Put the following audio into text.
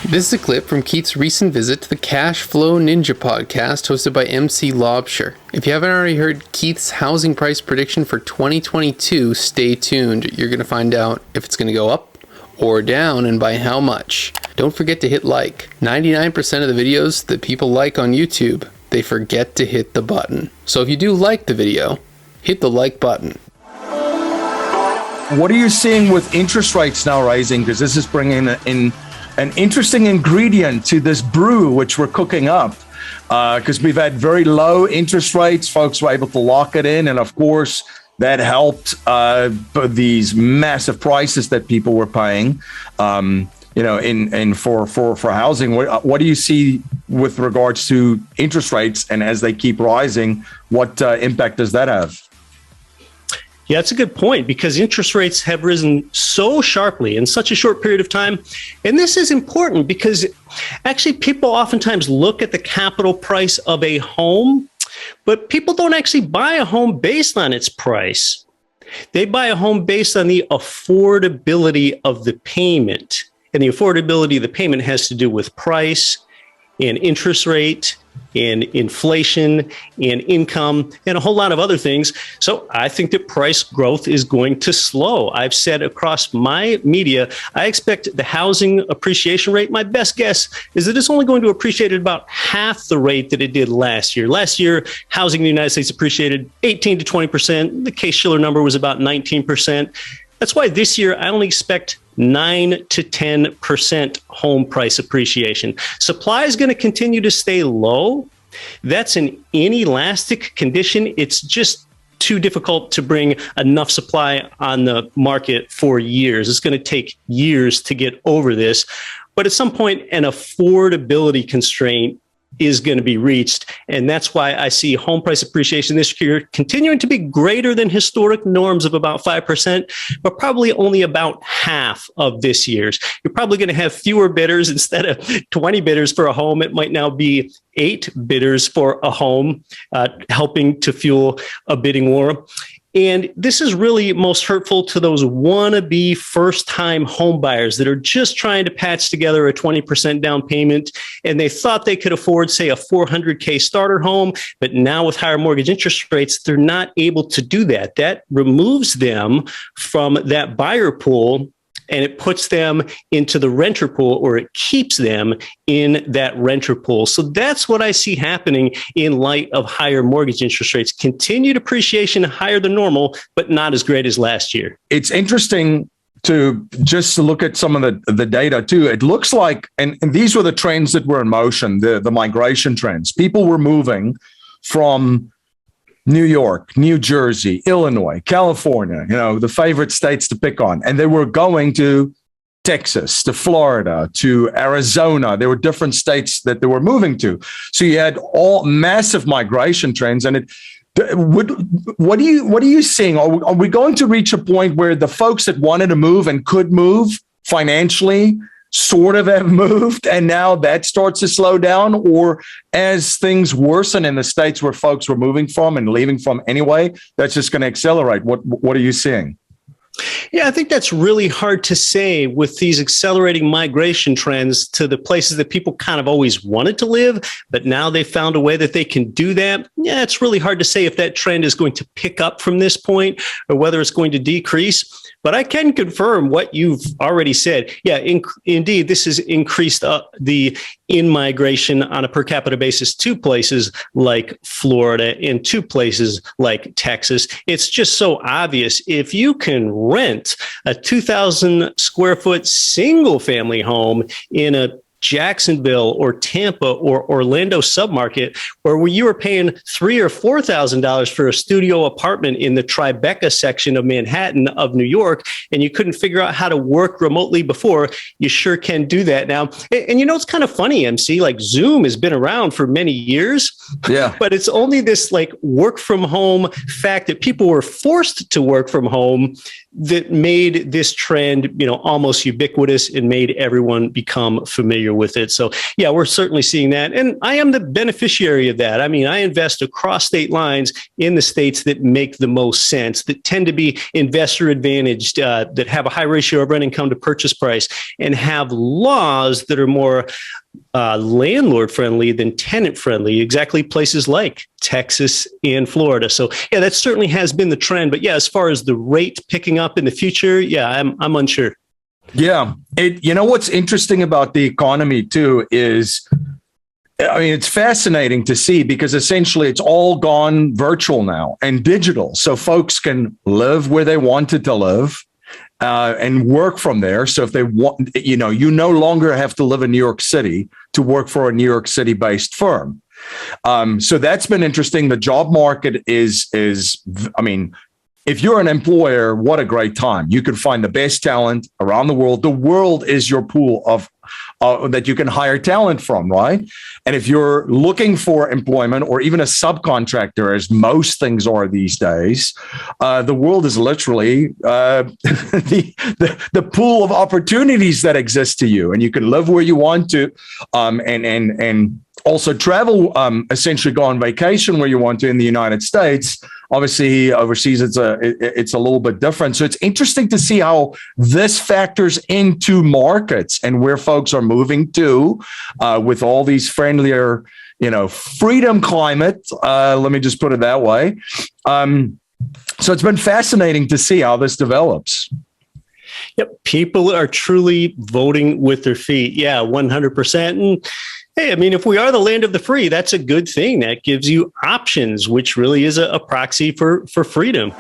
This is a clip from Keith's recent visit to the Cash Flow Ninja podcast hosted by MC Lobsher. If you haven't already heard Keith's housing price prediction for 2022, stay tuned. You're going to find out if it's going to go up or down and by how much. Don't forget to hit like. 99% of the videos that people like on YouTube, they forget to hit the button. So if you do like the video, hit the like button. What are you seeing with interest rates now rising? Because this is bringing in an interesting ingredient to this brew, which we're cooking up. Because we've had very low interest rates. Folks were able to lock it in. And of course, that helped these massive prices that people were paying, for housing. What do you see with regards to interest rates? And as they keep rising, what impact does that have? Yeah, that's a good point, because interest rates have risen so sharply in such a short period of time. And this is important because actually people oftentimes look at the capital price of a home, but people don't actually buy a home based on its price. They buy a home based on the affordability of the payment. And the affordability of the payment has to do with price and interest rate and inflation and income and a whole lot of other things. So I think that price growth is going to slow. I've said across my media, I expect the housing appreciation rate, my best guess is that it's only going to appreciate at about half the rate that it did last year. Last year, housing in the United States appreciated 18 to 20%. The Case-Shiller number was about 19%. That's why this year I only expect 9 to 10% home price appreciation. Supply is going to continue to stay low. That's an inelastic condition. It's just too difficult to bring enough supply on the market for years. It's going to take years to get over this. But at some point, an affordability constraint is going to be reached. And that's why I see home price appreciation this year continuing to be greater than historic norms of about 5%, but probably only about half of this year's. You're probably going to have fewer bidders. Instead of 20 bidders for a home, it might now be 8 bidders for a home, helping to fuel a bidding war. And this is really most hurtful to those wannabe first-time home buyers that are just trying to patch together a 20% down payment. And they thought they could afford, say, a $400K starter home. But now with higher mortgage interest rates, they're not able to do that. That removes them from that buyer pool, and it puts them into the renter pool, or it keeps them in that renter pool. So that's what I see happening in light of higher mortgage interest rates. Continued appreciation higher than normal, but not as great as last year. It's interesting to just look at some of the data too. It looks like, and these were the trends that were in motion, the migration trends. People were moving from New York, New Jersey, Illinois, California, the favorite states to pick on. And they were going to Texas, to Florida, to Arizona. There were different states that they were moving to. So you had all massive migration trends. And what are you seeing? Are we going to reach a point where the folks that wanted to move and could move financially sort of have moved, and now that starts to slow down? Or as things worsen in the states where folks were moving from and leaving from anyway, that's just going to accelerate? What are you seeing? Yeah, I think that's really hard to say with these accelerating migration trends to the places that people kind of always wanted to live, but now they found a way that they can do that. Yeah, it's really hard to say if that trend is going to pick up from this point or whether it's going to decrease. But I can confirm what you've already said. Yeah, indeed, this has increased the in-migration on a per capita basis to places like Florida and to places like Texas. It's just so obvious. If you can rent a 2,000 square foot single family home in a Jacksonville or Tampa or Orlando submarket, where you were paying $3,000 or $4,000 for a studio apartment in the Tribeca section of Manhattan of New York, and you couldn't figure out how to work remotely before, you sure can do that now. And it's kind of funny, MC, like Zoom has been around for many years, yeah, but it's only this like work from home fact that people were forced to work from home that made this trend, almost ubiquitous and made everyone become familiar with it. So yeah, we're certainly seeing that. And I am the beneficiary of that. I mean, I invest across state lines in the states that make the most sense, that tend to be investor advantaged, that have a high ratio of rent income to purchase price, and have laws that are more landlord friendly than tenant friendly, exactly places like Texas and Florida. So yeah, that certainly has been the trend. But yeah, as far as the rate picking up in the future, yeah, I'm unsure. Yeah. What's interesting about the economy too is, I mean, it's fascinating to see because essentially it's all gone virtual now and digital. So folks can live where they wanted to live. And work from there. So if they want, you no longer have to live in New York City to work for a New York City based firm. So that's been interesting. The job market is, I mean, if you're an employer, what a great time. You can find the best talent around the world. The world is your pool of that you can hire talent from, right? And if you're looking for employment or even a subcontractor, as most things are these days, the world is literally the pool of opportunities that exist to you, and you can live where you want to, and also travel, essentially go on vacation where you want to in the United States. Obviously, overseas, it's a little bit different. So it's interesting to see how this factors into markets and where folks are moving to with all these friendlier, freedom climate. Let me just put it that way. So it's been fascinating to see how this develops. Yep, people are truly voting with their feet. Yeah, 100%. And hey, I mean, if we are the land of the free, that's a good thing. That gives you options, which really is a proxy for freedom.